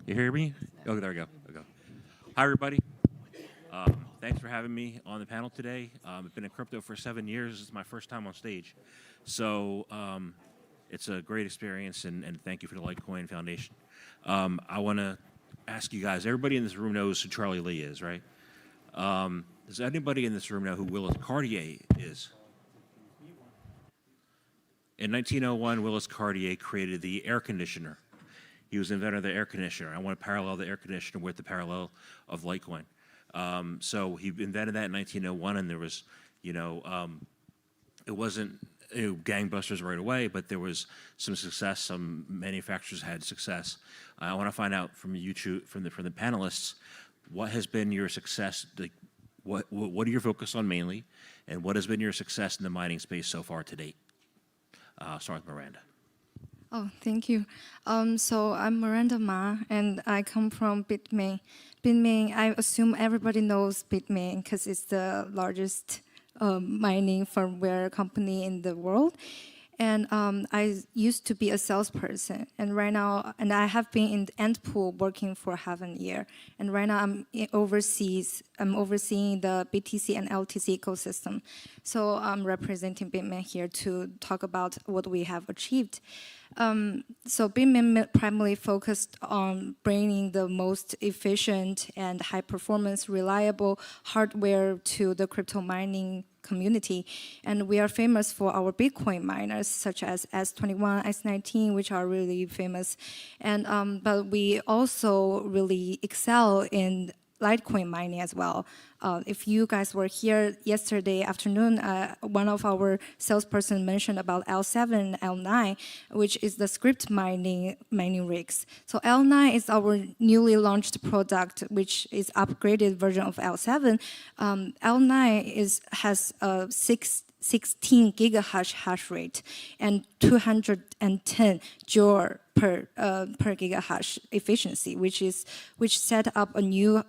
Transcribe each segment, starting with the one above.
You hear me? Oh, there we go. Hi, everybody. Thanks for having me on the panel today. I've been in crypto for 7 years. This is my first time on stage. So it's a great experience, and thank you for the Litecoin Foundation. I want to ask you guys, everybody in this room knows who Charlie Lee is, right? Does anybody in this room know who Willis Cartier is? In 1901, Willis Cartier created the air conditioner. He was the inventor of the air conditioner. I want to parallel the air conditioner with the parallel of Litecoin. So he invented that in 1901, and there was, it wasn't gangbusters right away, but there was some success. Some manufacturers had success. I want to find out from you two, from the panelists, what has been your success? What are you focused on mainly, and what has been your success in the mining space so far to date? Start with Miranda. Oh, thank you. So I'm Miranda Ma, and I come from Bitmain. Bitmain, I assume everybody knows Bitmain because it's the largest mining firmware company in the world. And I used to be a salesperson, and right now, and I have been in the end pool working for half a year. And right now, I'm overseeing the BTC and LTC ecosystem. So I'm representing Bitmain here to talk about what we have achieved. So Bitmain primarily focused on bringing the most efficient and high-performance, reliable hardware to the crypto mining community. And we are famous for our Bitcoin miners, such as S21, S19, which are really famous. And but we also really excel in Litecoin mining as well. If you guys were here yesterday afternoon, one of our salesperson mentioned about L7 and L9, which is the Scrypt mining rigs. So L9 is our newly launched product, which is upgraded version of L7. L9 has a 16 gigahash hash rate and 210 joule per gigahash efficiency, which set up a new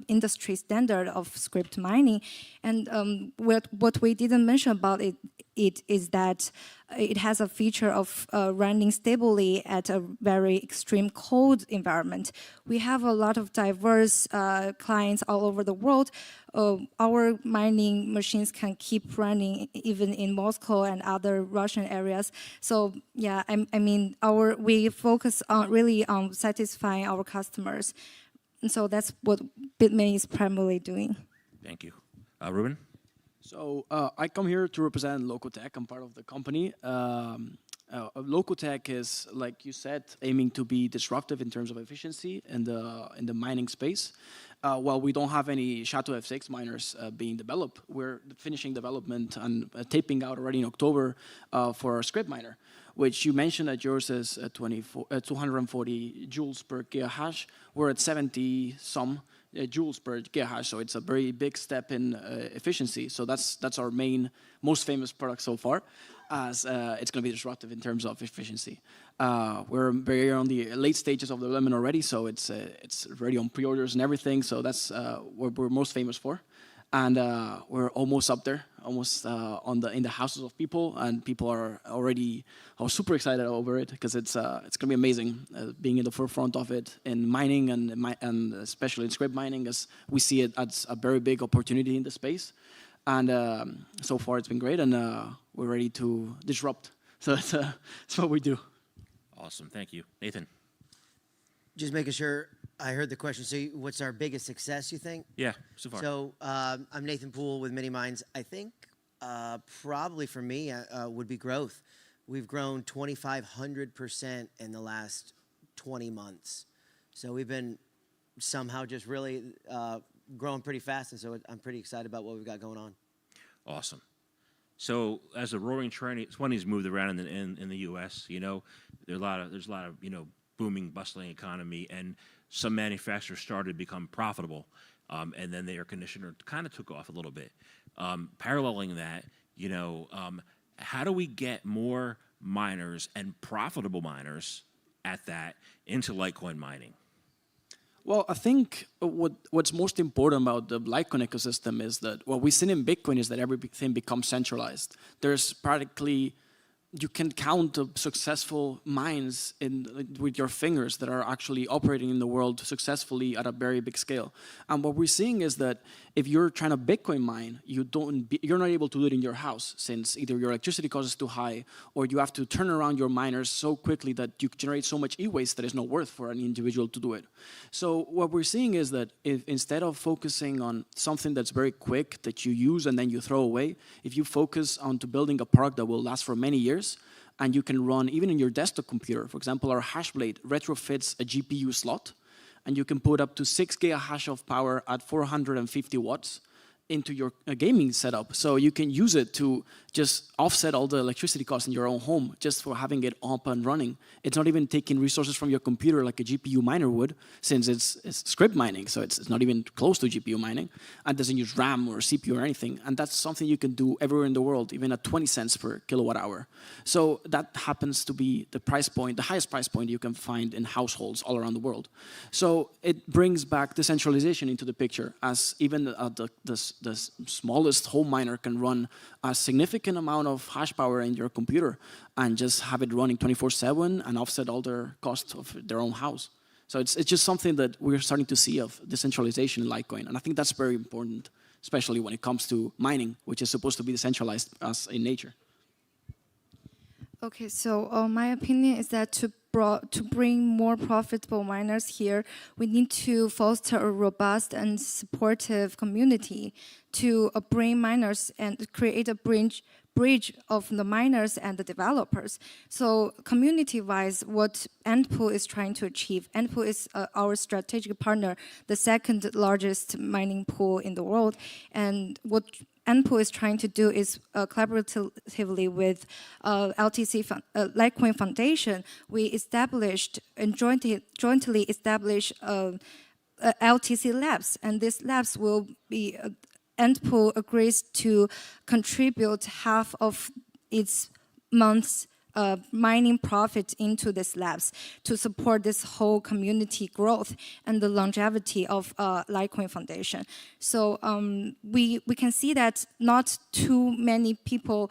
industry standard of Scrypt mining. And what we didn't mention about it is that it has a feature of running stably at a very extreme cold environment. We have a lot of diverse clients all over the world. Our mining machines can keep running even in Moscow and other Russian areas. So yeah, I mean, we focus really on satisfying our customers. And so that's what Bitmain is primarily doing. Thank you. Ruben? So I come here to represent Locotech. I'm part of the company. Locotech is, like you said, aiming to be disruptive in terms of efficiency in the mining space. While we don't have any SHA-256 miners being developed, we're finishing development and taping out already in October for our Scrypt miner, which you mentioned that yours is 240 joules per gigahash. We're at 70-some joules per gigahash, so it's a very big step in efficiency. So that's our most famous product so far, as it's going to be disruptive in terms of efficiency. We're very on the late stages of the development already, so it's already on pre-orders and everything. So that's what we're most famous for, and we're almost up there, almost in the houses of people, and people are super excited over it because it's going to be amazing being in the forefront of it in mining and especially in Scrypt mining, as we see it as a very big opportunity in the space. And so far it's been great, and we're ready to disrupt. So that's what we do. Awesome, thank you. Nathan? Just making sure I heard the question. So what's our biggest success, you think? Yeah, so far. So I'm Nathan Poole with Mini Minds. I think probably for me would be growth. We've grown 2,500% in the last 20 months. So we've been somehow just really growing pretty fast, and so I'm pretty excited about what we've got going on. Awesome. So as the Roaring '20s moved around in the U.S., there's a lot of booming, bustling economy, and some manufacturers started to become profitable, and then the air conditioner kind of took off a little bit. Paralleling that, how do we get more miners and profitable miners at that into Litecoin mining? Well, I think what's most important about the Litecoin ecosystem is that what we've seen in Bitcoin is that everything becomes centralized. There's practically you can count the successful mines with your fingers that are actually operating in the world successfully at a very big scale. And what we're seeing is that if you're trying to Bitcoin mine, you're not able to do it in your house, since either your electricity cost is too high, or you have to turn around your miners so quickly that you generate so much e-waste that it's not worth for an individual to do it. So what we're seeing is that if instead of focusing on something that's very quick that you use and then you throw away, if you focus on to building a product that will last for many years, and you can run even in your desktop computer. For example, our Hashblade retrofits a GPU slot, and you can put up to 6 gigahash of power at 450 watts into your gaming setup. So you can use it to just offset all the electricity costs in your own home just for having it up and running. It's not even taking resources from your computer like a GPU miner would, since it's Scrypt mining, so it's not even close to GPU mining, and doesn't use RAM or CPU or anything. And that's something you can do everywhere in the world, even at 20 cents per kilowatt hour. So that happens to be the price point, the highest price point you can find in households all around the world. So it brings back decentralization into the picture, as even the smallest home miner can run a significant amount of hash power in your computer and just have it running 24/7 and offset all their cost of their own house. So it's just something that we're starting to see of decentralization in Litecoin. And I think that's very important, especially when it comes to mining, which is supposed to be decentralized as in nature. Okay, so my opinion is that to bring more profitable miners here, we need to foster a robust and supportive community to bring miners and create a bridge of the miners and the developers. So community-wise, what Antpool is trying to achieve, Antpool is our strategic partner, the second largest mining pool in the world, and what Antpool is trying to do is collaboratively with Litecoin Foundation, we established and jointly established LTC Labs, and these labs will be Antpool agrees to contribute half of its month's mining profit into these labs to support this whole community growth and the longevity of Litecoin Foundation. So we can see that not too many people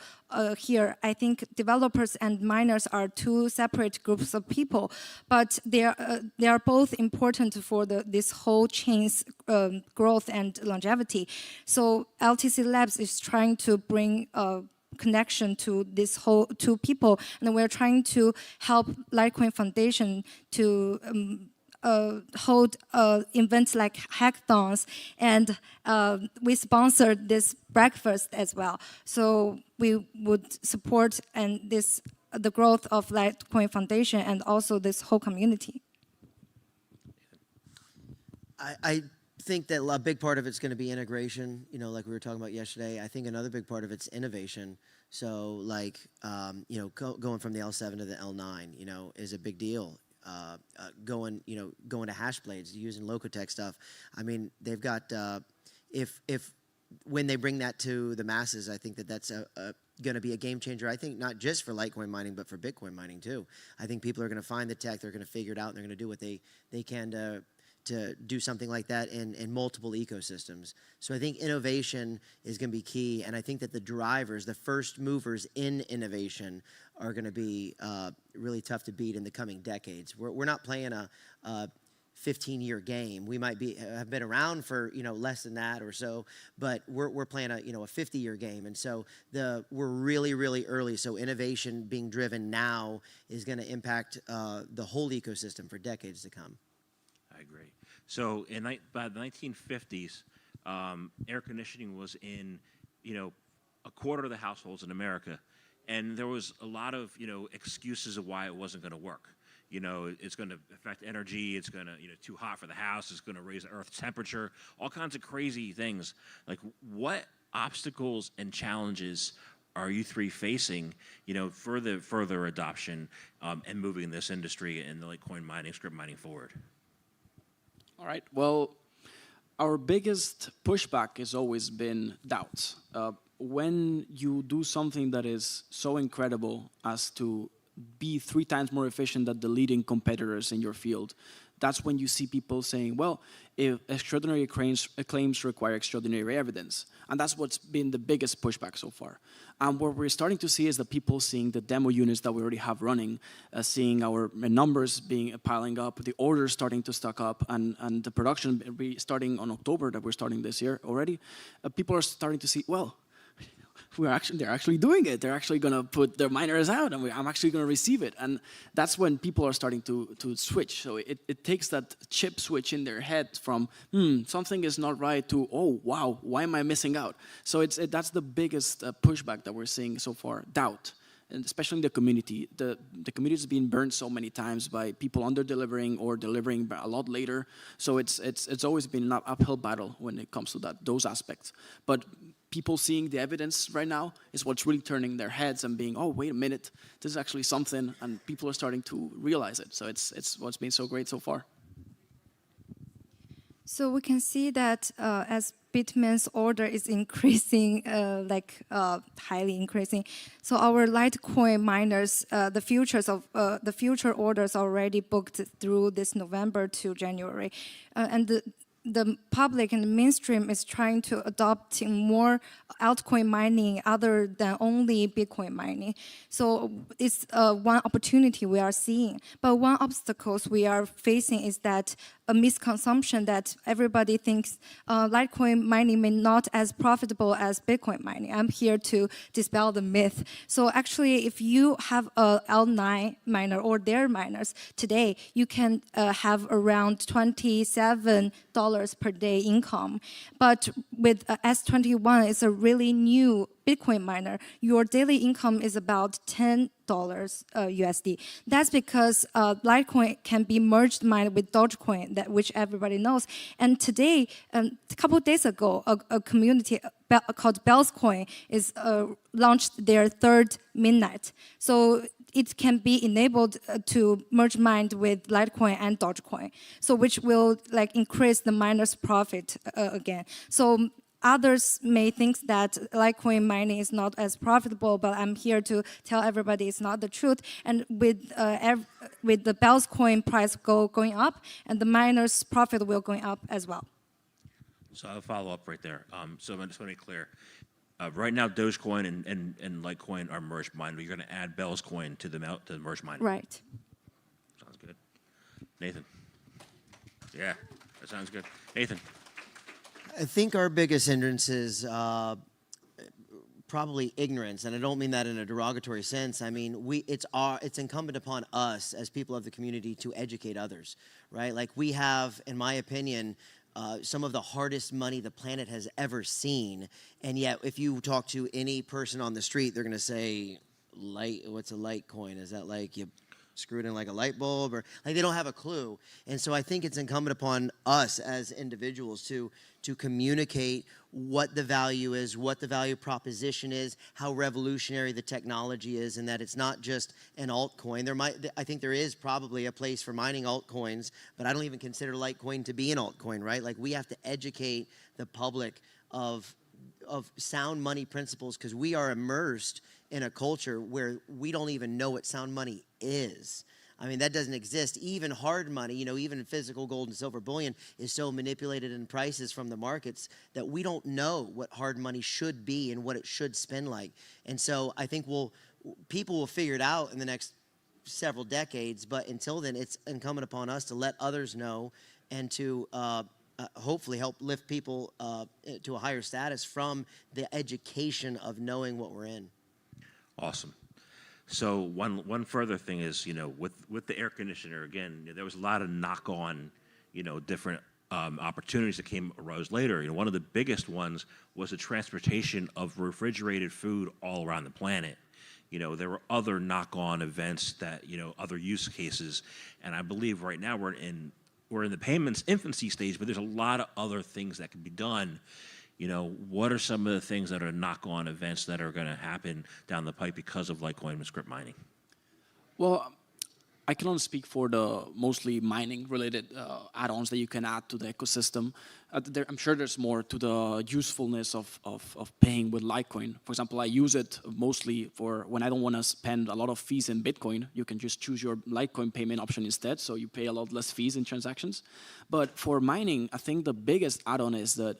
here, I think developers and miners are two separate groups of people, but they are both important for this whole chain's growth and longevity. So LTC Labs is trying to bring connection to this whole two people, and we're trying to help Litecoin Foundation to hold events like hackathons, and we sponsored this breakfast as well. So we would support the growth of Litecoin Foundation and also this whole community. I think that a big part of it's going to be integration, like we were talking about yesterday. I think another big part of it's innovation. So like, going from the L7 to the L9, is a big deal. Going to Hashblades, using Locotech stuff. I mean, they've got, when they bring that to the masses, I think that's going to be a game changer. I think not just for Litecoin mining, but for Bitcoin mining too. I think people are going to find the tech, they're going to figure it out, and they're going to do what they can to do something like that in multiple ecosystems. So I think innovation is going to be key, and I think that the drivers, the first movers in innovation, are going to be really tough to beat in the coming decades. We're not playing a 15-year game. We might have been around for less than that or so, but we're playing a 50-year game, and so we're really early. So innovation being driven now is going to impact the whole ecosystem for decades to come. I agree. So by the 1950s, air conditioning was in, a quarter of the households in America, and there was a lot of, excuses of why it wasn't going to work. It's going to affect energy. It's going to, too hot for the house. It's going to raise the Earth's temperature. All kinds of crazy things. Like, what obstacles and challenges are you three facing, further adoption and moving this industry and the Litecoin mining, Scrypt mining forward? All right. Well, our biggest pushback has always been doubts. When you do something that is so incredible as to be 3 times more efficient than the leading competitors in your field, that's when you see people saying, well, if extraordinary claims require extraordinary evidence. And that's what's been the biggest pushback so far. And what we're starting to see is the people seeing the demo units that we already have running, seeing our numbers piling up, the orders starting to stock up, and the production starting on October that we're starting this year already. People are starting to see, well, they're actually doing it. They're actually going to put their miners out, and I'm actually going to receive it. And that's when people are starting to switch. So it takes that chip switch in their head from, something is not right, to, oh, wow, why am I missing out? So that's the biggest pushback that we're seeing so far, doubt. And especially in the community. The community has been burned so many times by people under-delivering or delivering a lot later. So it's always been an uphill battle when it comes to those aspects. But people seeing the evidence right now is what's really turning their heads and being, oh, wait a minute, this is actually something, and people are starting to realize it. So it's what's been so great so far. So we can see that as Bitmain's order is increasing, highly increasing. So our Litecoin miners, the future orders already booked through this November to January, and the public and the mainstream is trying to adopt more altcoin mining other than only Bitcoin mining. So it's one opportunity we are seeing. But one obstacles we are facing is that a misconception that everybody thinks Litecoin mining may not as profitable as Bitcoin mining. I'm here to dispel the myth. So actually, if you have a L9 miner or their miners today, you can have around $27 per day income. But with S21, it's a really new Bitcoin miner, your daily income is about $10 USD. That's because Litecoin can be merged mined with Dogecoin, which everybody knows. And today, a couple of days ago, a community called Bellscoin is launched their third mainnet. So it can be enabled to merge mined with Litecoin and Dogecoin, so which will increase the miner's profit again. So others may think that Litecoin mining is not as profitable, but I'm here to tell everybody it's not the truth. And with the Bellscoin price going up, and the miner's profit will going up as well. So I'll follow up right there. So I just want to be clear. Right now, Dogecoin and Litecoin are merged mined. You're going to add Bellscoin to the merged mining. Right. Sounds good. Nathan. Yeah, that sounds good. Nathan. I think our biggest hindrance is probably ignorance, and I don't mean that in a derogatory sense. I mean, it's incumbent upon us as people of the community to educate others, right? Like, we have, in my opinion, some of the hardest money the planet has ever seen, and yet if you talk to any person on the street, they're going to say, what's a Litecoin? Is that like you screwed in like a light bulb, or like they don't have a clue? And so I think it's incumbent upon us as individuals to communicate what the value is, what the value proposition is, how revolutionary the technology is, and that it's not just an altcoin. I think there is probably a place for mining altcoins, but I don't even consider Litecoin to be an altcoin, right? Like, we have to educate the public of sound money principles, because we are immersed in a culture where we don't even know what sound money is. I mean, that doesn't exist. Even hard money, even physical gold and silver bullion is so manipulated in prices from the markets that we don't know what hard money should be and what it should spend like. And so I think people will figure it out in the next several decades, but until then, it's incumbent upon us to let others know and to hopefully help lift people to a higher status from the education of knowing what we're in. Awesome. So one further thing is, with the air conditioner, again, there was a lot of knock-on, different opportunities that arose later. One of the biggest ones was the transportation of refrigerated food all around the planet. There were other knock-on events that, other use cases, and I believe right now we're in the payments infancy stage, but there's a lot of other things that can be done. What are some of the things that are knock-on events that are going to happen down the pipe because of Litecoin and Scrypt mining? Well, I can only speak for the mostly mining-related add-ons that you can add to the ecosystem. I'm sure there's more to the usefulness of paying with Litecoin. For example, I use it mostly for when I don't want to spend a lot of fees in Bitcoin. You can just choose your Litecoin payment option instead, so you pay a lot less fees in transactions. But for mining, I think the biggest add-on is that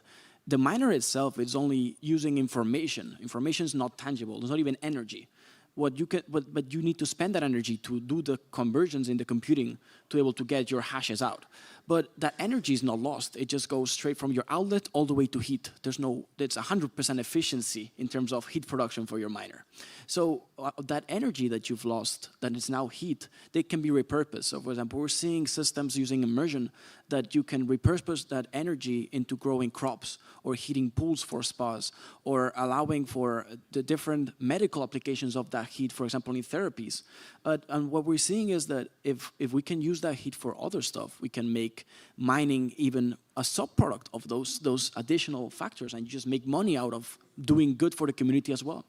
the miner itself is only using information. Information is not tangible. There's not even energy. But you need to spend that energy to do the conversions in the computing to be able to get your hashes out. But that energy is not lost. It just goes straight from your outlet all the way to heat. It's 100% efficiency in terms of heat production for your miner. So that energy that you've lost, that is now heat, they can be repurposed. So for example, we're seeing systems using immersion that you can repurpose that energy into growing crops or heating pools for spas or allowing for the different medical applications of that heat, for example, in therapies. And what we're seeing is that if we can use that heat for other stuff, we can make mining even a sub-product of those additional factors, and you just make money out of doing good for the community as well.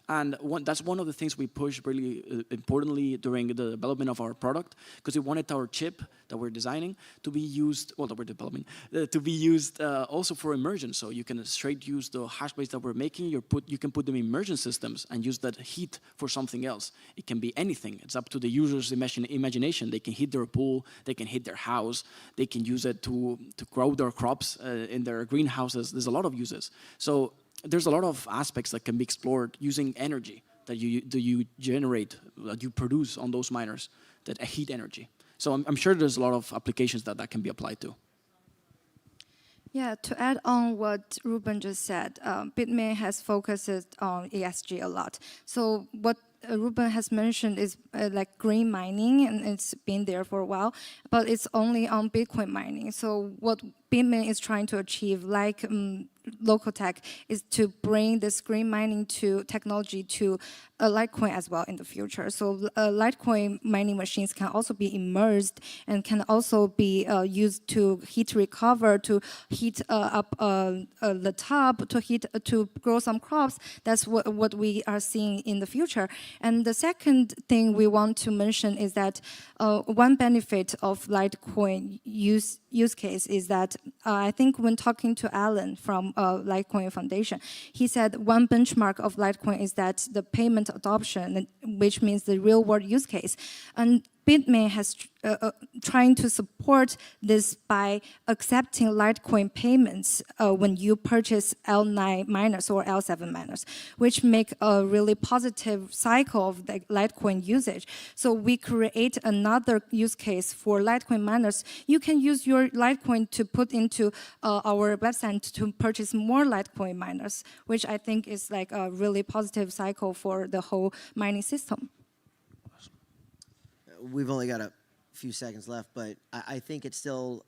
And that's one of the things we pushed really importantly during the development of our product, because we wanted our chip that we're designing to be used, well, that we're developing, to be used also for immersion. So you can straight use the hash blades that we're making, you can put them in immersion systems and use that heat for something else. It can be anything. It's up to the user's imagination. They can heat their pool, they can heat their house, they can use it to grow their crops in their greenhouses. There's a lot of uses. So there's a lot of aspects that can be explored using energy that you generate, that you produce on those miners, that heat energy. So I'm sure there's a lot of applications that can be applied to. Yeah, to add on what Ruben just said, Bitmain has focused on ESG a lot. So what Ruben has mentioned is like green mining, and it's been there for a while, but it's only on Bitcoin mining. So what Bitmain is trying to achieve, like local tech, is to bring this green mining technology to Litecoin as well in the future. So Litecoin mining machines can also be immersed and can also be used to heat recover, to heat up the tub, to grow some crops. That's what we are seeing in the future. And the second thing we want to mention is that one benefit of Litecoin use case is that I think when talking to Alan from Litecoin Foundation, he said one benchmark of Litecoin is that the payment adoption, which means the real world use case. And Bitmain has trying to support this by accepting Litecoin payments when you purchase L9 miners or L7 miners, which make a really positive cycle of the Litecoin usage. So we create another use case for Litecoin miners. You can use your Litecoin to put into our website to purchase more Litecoin miners, which I think is like a really positive cycle for the whole mining system. We've only got a few seconds left, but I think it's still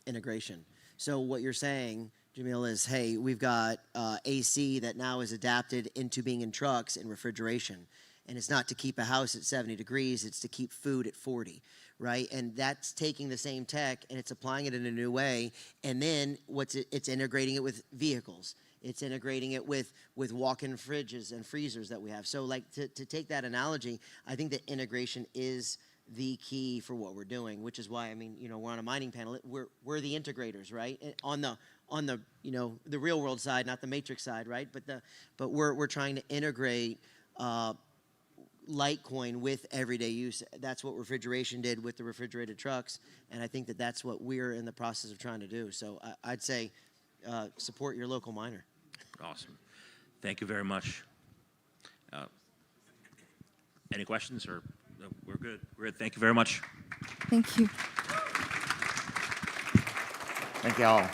integration. So what you're saying, Jamil, is, hey, we've got AC that now is adapted into being in trucks and refrigeration. And it's not to keep a house at 70 degrees, it's to keep food at 40, right? And that's taking the same tech and it's applying it in a new way. And then it's integrating it with vehicles. It's integrating it with walk-in fridges and freezers that we have. So like to take that analogy, I think that integration is the key for what we're doing, which is why, I mean, you know, we're on a mining panel. We're the integrators, right? On the you know, the real world side, not the matrix side, right? But we're trying to integrate Litecoin with everyday use. That's what refrigeration did with the refrigerated trucks, and I think that that's what we're in the process of trying to do. So I'd say support your local miner. Awesome. Thank you very much. Any questions? Or no, we're good. We're good. Thank you very much. Thank you. Thank you all.